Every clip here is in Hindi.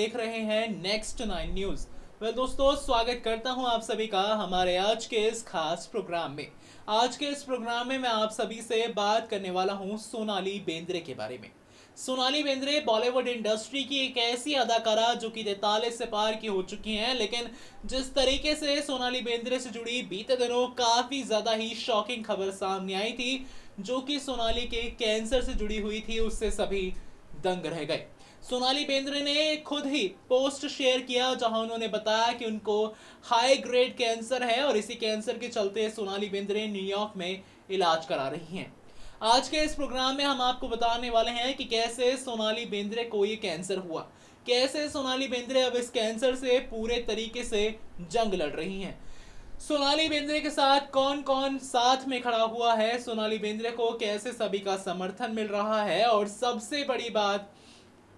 देख रहे हैं नेक्स्ट 9 न्यूज। दोस्तों, स्वागत करता हूं आप सभी का हमारे आज के इस खास प्रोग्राम में। आज के इस प्रोग्राम में मैं आप सभी से बात करने वाला हूं सोनाली बेंद्रे के बारे में। सोनाली बेंद्रे बॉलीवुड इंडस्ट्री की एक ऐसी अदाकारा जो कि 43 से पार की हो चुकी हैं, लेकिन जिस तरीके से सोनाली बेंद्रे से जुड़ी बीते दिनों काफी ज्यादा ही शॉकिंग खबर सामने आई थी, जो कि सोनाली के कैंसर से जुड़ी हुई थी, उससे सभी दंग रह गए। सोनाली बेंद्रे ने खुद ही पोस्ट शेयर किया जहां उन्होंने बताया कि उनको हाई ग्रेड कैंसर है और इसी कैंसर के चलते सोनाली बेंद्रे न्यूयॉर्क में इलाज करा रही हैं। आज के इस प्रोग्राम में हम आपको बताने वाले हैं कि कैसे सोनाली बेंद्रे को ये कैंसर हुआ, कैसे सोनाली बेंद्रे अब इस कैंसर से पूरे तरीके से जंग लड़ रही हैं। सोनाली बेंद्रे के साथ कौन कौन साथ में खड़ा हुआ है, सोनाली बेंद्रे को कैसे सभी का समर्थन मिल रहा है, और सबसे बड़ी बात,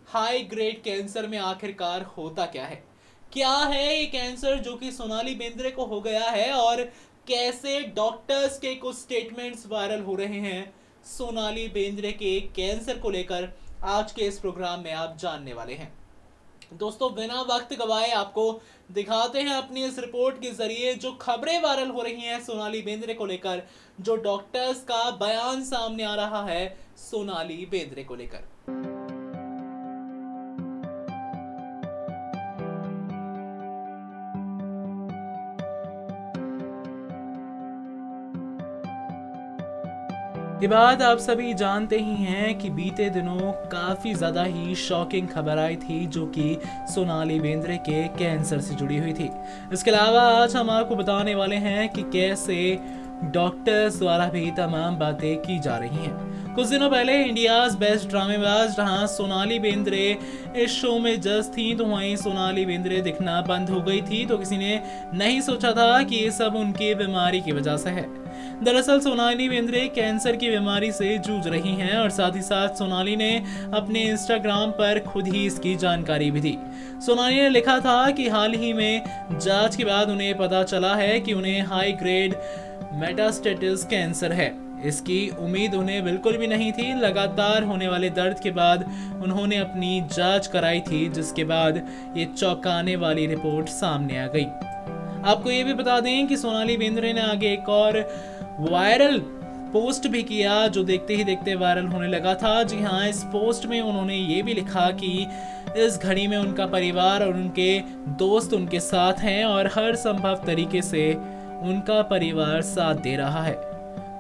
हाई ग्रेड कैंसर में आखिरकार होता क्या है ये कैंसर जो कि सोनाली बेंद्रे को हो गया है, और कैसे डॉक्टर्स के कुछ स्टेटमेंट्स वायरल हो रहे हैं सोनाली बेंद्रे के कैंसर को लेकर। आज के इस प्रोग्राम में आप जानने वाले हैं। दोस्तों, बिना वक्त गवाए आपको दिखाते हैं अपनी इस रिपोर्ट के जरिए जो खबरें वायरल हो रही हैं सोनाली बेंद्रे को लेकर, जो डॉक्टर्स का बयान सामने आ रहा है सोनाली बेंद्रे को लेकर। ये बात आप सभी जानते ही हैं कि बीते दिनों काफ़ी ज़्यादा ही शॉकिंग खबर आई थी जो कि सोनाली बेंद्रे के कैंसर से जुड़ी हुई थी। इसके अलावा आज हम आपको बताने वाले हैं कि कैसे डॉक्टर्स द्वारा भी तमाम बातें की जा रही हैं। कुछ दिनों पहले इंडियाज़ बेस्ट ड्रामेबाज जहां सोनाली बेंद्रे इस शो में जज थी, तो वहीं सोनाली बेंद्रे दिखना बंद हो गई थी, तो किसी ने नहीं सोचा था कि ये सब उनकी बीमारी की वजह से है। दरअसल सोनाली बेंद्रे कैंसर की बीमारी से जूझ रही हैं और साथ ही साथ सोनाली ने अपने इंस्टाग्राम पर खुद ही इसकी जानकारी भी दी। सोनाली ने लिखा था कि हाल ही में जांच के बाद उन्हें पता चला है कि उन्हें हाई ग्रेड मेटास्टेटिस कैंसर है। इसकी उम्मीद उन्हें बिल्कुल भी नहीं थी। लगातार होने वाले दर्द के बाद उन्होंने अपनी जांच कराई थी, जिसके बाद ये चौंकाने वाली रिपोर्ट सामने आ गई। आपको ये भी बता दें कि सोनाली बेंद्रे ने आगे एक और वायरल पोस्ट भी किया जो देखते ही देखते वायरल होने लगा था। जी हाँ, इस पोस्ट में उन्होंने ये भी लिखा कि इस घड़ी में उनका परिवार और उनके दोस्त उनके साथ हैं और हर संभव तरीके से उनका परिवार साथ दे रहा है।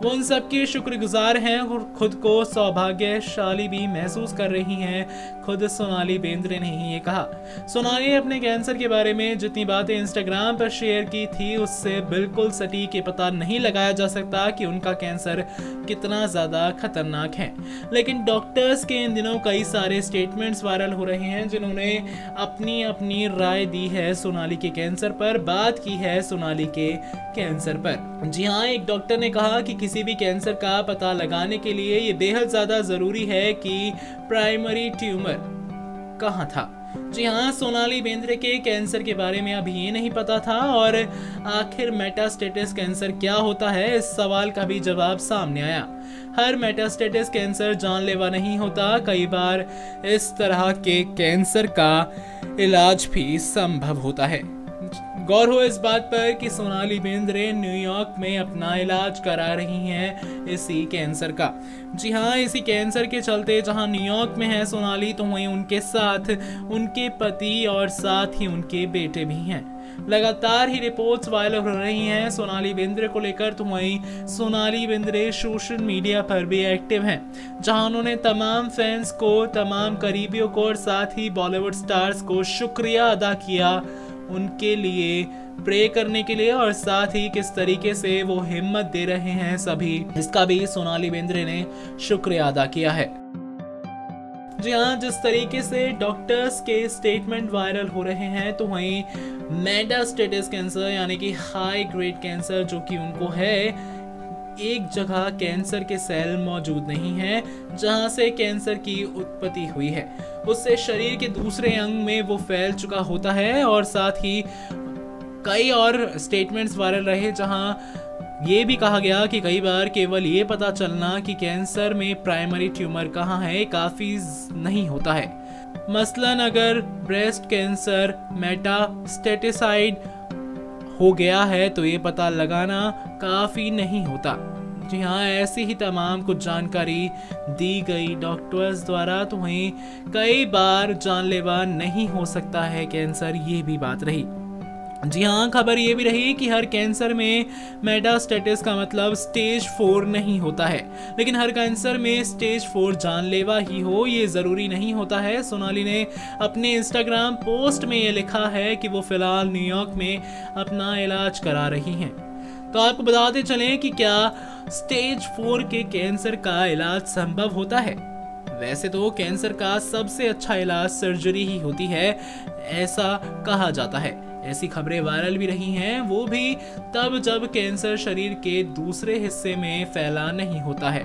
वो उन सबके शुक्रगुजार हैं और खुद को सौभाग्यशाली भी महसूस कर रही हैं। खुद सोनाली बेंद्रे ने ही ये कहा। सोनाली ने अपने कैंसर के बारे में जितनी बातें इंस्टाग्राम पर शेयर की थी, उससे बिल्कुल सटीक ये पता नहीं लगाया जा सकता कि उनका कैंसर कितना ज़्यादा खतरनाक है। लेकिन डॉक्टर्स के इन दिनों कई सारे स्टेटमेंट्स वायरल हो रहे हैं जिन्होंने अपनी अपनी राय दी है सोनाली के कैंसर पर, बात की है सोनाली के कैंसर पर। जी हाँ, एक डॉक्टर ने कहा कि किसी भी कैंसर का पता लगाने के लिए ये बेहद ज़्यादा ज़रूरी है कि प्राइमरी ट्यूमर कहाँ था। जी हाँ, सोनाली बेंद्रे के कैंसर के बारे में अभी ये नहीं पता था, और आखिर मेटास्टेटिस कैंसर क्या होता है, इस सवाल का भी जवाब सामने आया। हर मेटास्टेटिस कैंसर जानलेवा नहीं होता। कई बार इस तरह के कैंसर का इलाज भी संभव होता है। गौर हो इस बात पर कि सोनाली बेंद्रे न्यूयॉर्क में अपना इलाज करा रही हैं इसी कैंसर का। जी हाँ, इसी कैंसर के चलते जहां न्यूयॉर्क में है सोनाली, तो वहीं उनके साथ उनके पति और साथ ही उनके बेटे भी हैं। लगातार ही रिपोर्ट्स वायरल हो रही हैं सोनाली बेंद्रे को लेकर, तो वहीं सोनाली बेंद्रे सोशल मीडिया पर भी एक्टिव हैं, जहां उन्होंने तमाम फैंस को, तमाम करीबियों को और साथ ही बॉलीवुड स्टार्स को शुक्रिया अदा किया उनके लिए प्रे करने के लिए, और साथ ही किस तरीके से वो हिम्मत दे रहे हैं सभी, इसका भी सोनाली बेंद्रे ने शुक्रिया अदा किया है। जी हाँ, जिस तरीके से डॉक्टर्स के स्टेटमेंट वायरल हो रहे हैं, तो वहीं मेटास्टेटिस कैंसर यानी कि हाई ग्रेड कैंसर जो कि उनको है, एक जगह कैंसर के सेल मौजूद नहीं है जहां से कैंसर की उत्पत्ति हुई है, उससे शरीर के दूसरे अंग में वो फैल चुका होता है। और साथ ही कई और स्टेटमेंट्स वायरल रहे जहां ये भी कहा गया कि कई बार केवल ये पता चलना कि कैंसर में प्राइमरी ट्यूमर कहाँ है काफ़ी नहीं होता है। मसलन अगर ब्रेस्ट कैंसर मेटास्टेटिसाइड हो गया है तो ये पता लगाना काफ़ी नहीं होता। जी हाँ, ऐसी ही तमाम कुछ जानकारी दी गई डॉक्टर्स द्वारा। तो वहीं कई बार जानलेवा नहीं हो सकता है कैंसर, ये भी बात रही। जी हाँ, खबर ये भी रही कि हर कैंसर में मेटास्टेटिस का मतलब स्टेज 4 नहीं होता है, लेकिन हर कैंसर में स्टेज 4 जानलेवा ही हो ये ज़रूरी नहीं होता है। सोनाली ने अपने इंस्टाग्राम पोस्ट में ये लिखा है कि वो फिलहाल न्यूयॉर्क में अपना इलाज करा रही हैं। तो आपको बताते चलें कि क्या स्टेज 4 के कैंसर का इलाज संभव होता है। वैसे तो कैंसर का सबसे अच्छा इलाज सर्जरी ही होती है, ऐसा कहा जाता है। ऐसी खबरें वायरल भी रही हैं, वो भी तब जब कैंसर शरीर के दूसरे हिस्से में फैला नहीं होता है।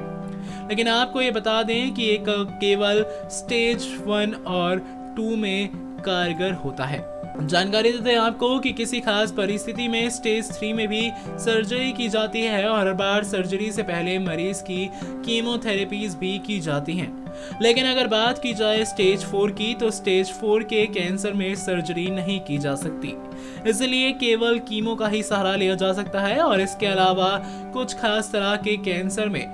लेकिन आपको ये बता दें कि एक केवल स्टेज 1 और 2 में कारगर होता है। जानकारी देते हैं आपको कि किसी खास परिस्थिति में स्टेज 3 में भी सर्जरी की जाती है और हर बार सर्जरी से पहले मरीज की कीमोथेरेपीज भी की जाती हैं। लेकिन अगर बात की जाए स्टेज 4 की, तो स्टेज 4 के कैंसर में सर्जरी नहीं की जा सकती, इसलिए केवल कीमो का ही सहारा लिया जा सकता है। और इसके अलावा कुछ खास तरह के कैंसर में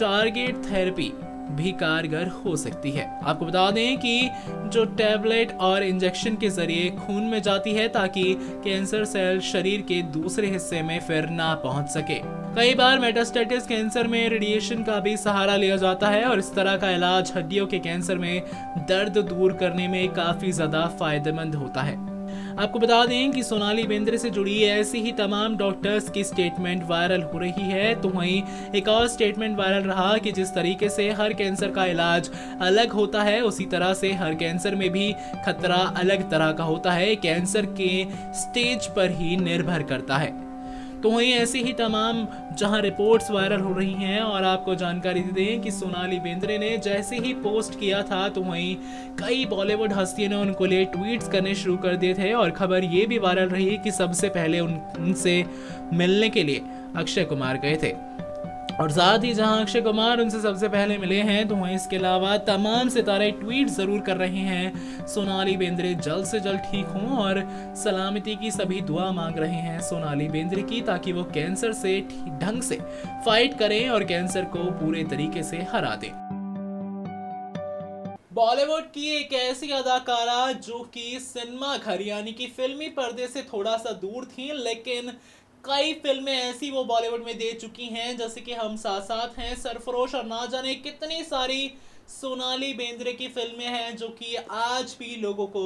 टारगेट थेरेपी भी कारगर हो सकती है। आपको बता दें कि जो टैबलेट और इंजेक्शन के जरिए खून में जाती है ताकि कैंसर सेल शरीर के दूसरे हिस्से में फिर ना पहुंच सके। कई बार मेटास्टेटिस कैंसर में रेडिएशन का भी सहारा लिया जाता है और इस तरह का इलाज हड्डियों के कैंसर में दर्द दूर करने में काफी ज्यादा फायदेमंद होता है। आपको बता दें कि सोनाली बेंद्रे से जुड़ी ऐसी ही तमाम डॉक्टर्स की स्टेटमेंट वायरल हो रही है। तो वहीं एक और स्टेटमेंट वायरल रहा कि जिस तरीके से हर कैंसर का इलाज अलग होता है, उसी तरह से हर कैंसर में भी खतरा अलग तरह का होता है, कैंसर के स्टेज पर ही निर्भर करता है। तो वहीं ऐसी ही तमाम जहां रिपोर्ट्स वायरल हो रही हैं और आपको जानकारी दें कि सोनाली बेंद्रे ने जैसे ही पोस्ट किया था तो वहीं कई बॉलीवुड हस्तियों ने उनको लिए ट्वीट्स करने शुरू कर दिए थे और खबर ये भी वायरल रही कि सबसे पहले उनसे मिलने के लिए अक्षय कुमार गए थे। और साथ ही जहां अक्षय कुमार उनसे सबसे पहले मिले हैं तो वहीं इसके अलावा तमाम सितारे ट्वीट जरूर कर रहे हैं सोनाली बेंद्रे जल्द से जल्द ठीक हों और सलामती की सभी दुआ मांग रहे हैं सोनाली बेंद्रे की, ताकि वो कैंसर से ठीक ढंग से फाइट करें और कैंसर को पूरे तरीके से हरा दें। बॉलीवुड की एक ऐसी अदाकारा जो कि सिनेमा घर यानी कि फिल्मी पर्दे से थोड़ा सा दूर थी, लेकिन कई फिल्में ऐसी वो बॉलीवुड में दे चुकी हैं, जैसे कि हम साथ साथ हैं, सरफरोश और ना जाने कितनी सारी सोनाली बेंद्रे की फिल्में हैं जो कि आज भी लोगों को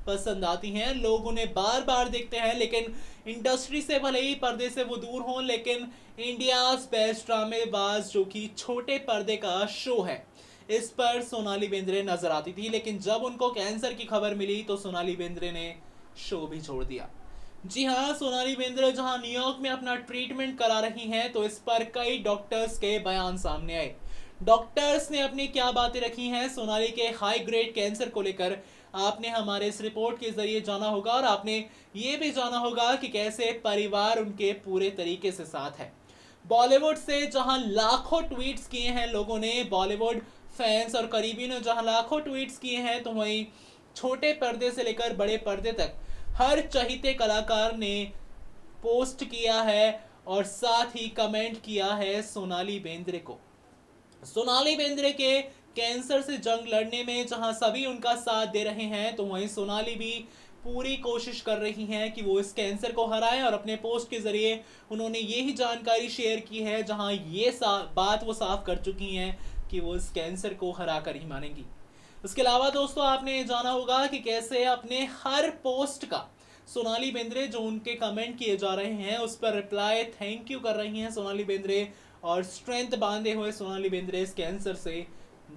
पसंद आती हैं। लोग उन्हें बार बार देखते हैं, लेकिन इंडस्ट्री से भले ही पर्दे से वो दूर हों, लेकिन इंडियाज बेस्ट ड्रामेबाज जो कि छोटे पर्दे का शो है, इस पर सोनाली बेंद्रे नजर आती थी। लेकिन जब उनको कैंसर की खबर मिली तो सोनाली बेंद्रे ने शो भी छोड़ दिया। जी हाँ, सोनाली बेंद्रे जहां न्यूयॉर्क में अपना ट्रीटमेंट करा रही हैं तो इस पर कई डॉक्टर्स के बयान सामने आए। डॉक्टर्स ने अपनी क्या बातें रखी हैं सोनाली के हाई ग्रेड कैंसर को लेकर, आपने हमारे इस रिपोर्ट के जरिए जाना होगा और आपने ये भी जाना होगा कि कैसे परिवार उनके पूरे तरीके से साथ है। बॉलीवुड से जहां लाखों ट्वीट्स किए हैं लोगों ने, बॉलीवुड फैंस और करीबी ने जहां लाखों ट्वीट्स किए हैं, तो वहीं छोटे पर्दे से लेकर बड़े पर्दे तक हर चहीते कलाकार ने पोस्ट किया है और साथ ही कमेंट किया है सोनाली बेंद्रे को। सोनाली बेंद्रे के कैंसर से जंग लड़ने में जहां सभी उनका साथ दे रहे हैं, तो वहीं सोनाली भी पूरी कोशिश कर रही हैं कि वो इस कैंसर को हराएं और अपने पोस्ट के जरिए उन्होंने ये ही जानकारी शेयर की है, जहां ये बात वो साफ कर चुकी हैं कि वो इस कैंसर को हरा कर ही मानेंगी। इसके अलावा दोस्तों आपने जाना होगा कि कैसे अपने हर पोस्ट का सोनाली बेंद्रे जो उनके कमेंट किए जा रहे हैं उस पर रिप्लाई थैंक यू कर रही हैं सोनाली बेंद्रे, और स्ट्रेंथ बांधे हुए सोनाली बेंद्रे इस कैंसर से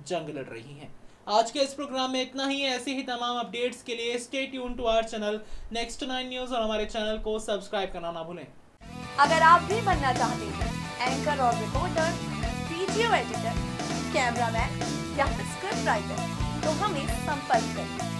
जंग लड़ रही हैं। आज के इस प्रोग्राम में इतना ही। ऐसे ही तमाम अपडेट्स के लिए stay tune to our channel Next 9 News और हमारे चैनल को सब्सक्राइब करना ना भूलें। अगर आप भी बनना चाहते हैं एंकर और रिपोर्टर, वीडियो एडिटर, कैमरामैन या फिर स्क्रिप्ट राइटर, तो हमें संपर्क करें।